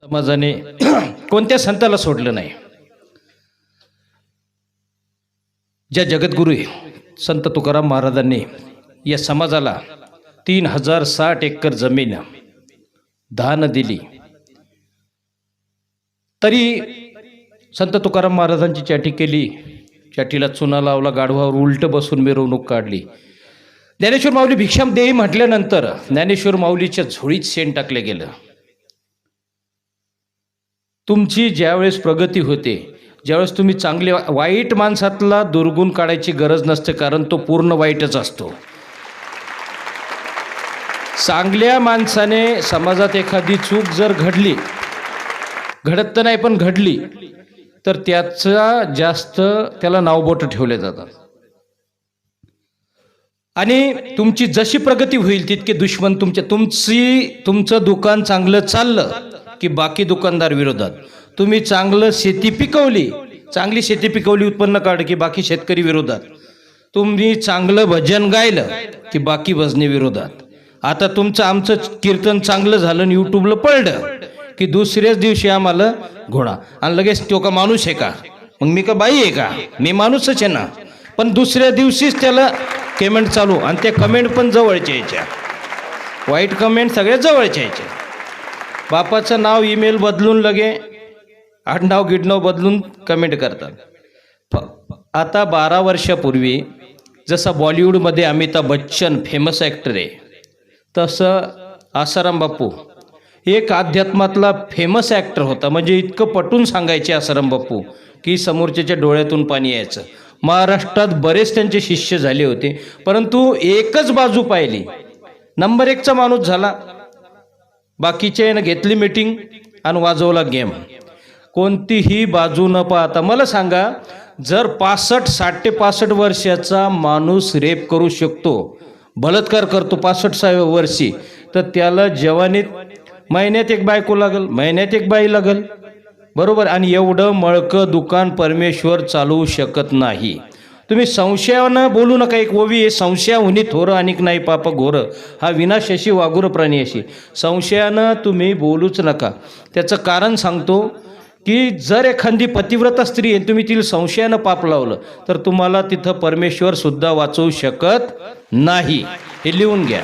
समाजाने कोणत्या संताला सोडलं नाही. ज्या जगद्गुरू संत तुकाराम महाराजांनी या समाजाला 3060 एकर जमीन दान दिली, तरी संत तुकाराम महाराजांची चाटी केली, चाटीला चुना लावला, गाढवावर उलट बसून मिरवणूक काढली. ज्ञानेश्वर माऊली भिक्षाम देई म्हटल्यानंतर ज्ञानेश्वर माऊलीच्या झोळीत शेण टाकले गेलं. तुमची ज्यावेळेस प्रगती होते, ज्यावेळेस तुम्ही चांगले, वाईट माणसातला दुर्गुण काढायची गरज नसते, कारण तो पूर्ण वाईटच असतो. चांगल्या माणसाने समाजात एखादी चूक जर घडली, घडत तर नाही पण घडली, तर त्याचा जास्त त्याला नावबोटं ठेवले जातात. आणि तुमची जशी प्रगती होईल तितके दुश्मन तुमचं दुकान चांगलं चाललं की बाकी दुकानदार विरोधात. तुम्ही चांगलं शेती पिकवली, चांगली शेती पिकवली, उत्पन्न काढ की बाकी शेतकरी विरोधात. तुम्ही चांगलं भजन गायलं की बाकी भजने विरोधात. आता आमचं कीर्तन चांगलं झालं आणि यूट्यूबला पडलं की दुसऱ्याच दिवशी आम्हाला घोडा. आणि लगेच तो का माणूस आहे का, मग मी का बाई आहे का, मी माणूसच आहे ना. पण दुसऱ्या दिवशीच त्याला कमेंट चालू, आणि त्या कमेंट पण जवळच्या यायच्या, वाईट कमेंट सगळ्या जवळच्या यायच्या. बापाचं नाव ईमेल बदलून लगे आडनाव गिडनाव बदलून कमेंट करतात. आता 12 वर्षापूर्वी जसं बॉलिवूडमध्ये अमिताभ बच्चन फेमस ॲक्टर आहे, तसं आसाराम बापू एक अध्यात्मातला फेमस ॲक्टर होता. म्हणजे इतकं पटून सांगायचे आसाराम बापू की समोरच्याच्या डोळ्यातून पाणी यायचं. महाराष्ट्रात बरेच त्यांचे शिष्य झाले होते, परंतु एकच बाजू पाहिली, नंबर 1चा माणूस झाला. बाकीच्या घेतली मीटिंग आणि वाजवला गेम. कोणतीही बाजू न पाहता मला सांगा, जर 60 ते 65 वर्षाचा माणूस रेप करू शकतो, बलात्कार करतो 65व्या वर्षी, तर त्याला जवानीत महिन्यात एक बायको लागल, महिन्यात एक बाई लागल, बरोबर. आणि एवढं मळकं दुकान परमेश्वर चालवू शकत नाही. तुम्ही संशयानं बोलू नका. एक ओवी आहे, संशयाहुनी थोरं अनिक नाही पाप घोर, हा विनाशाशी वागुर प्राणी अशी. संशयानं तुम्ही बोलूच नका. त्याचं कारण सांगतो की जर एखादी पतिव्रता स्त्री आहे, तुम्ही तिला संशयानं पाप लावलं, तर तुम्हाला तिथं परमेश्वर सुद्धा वाचवू शकत नाही. हे लिहून घ्या.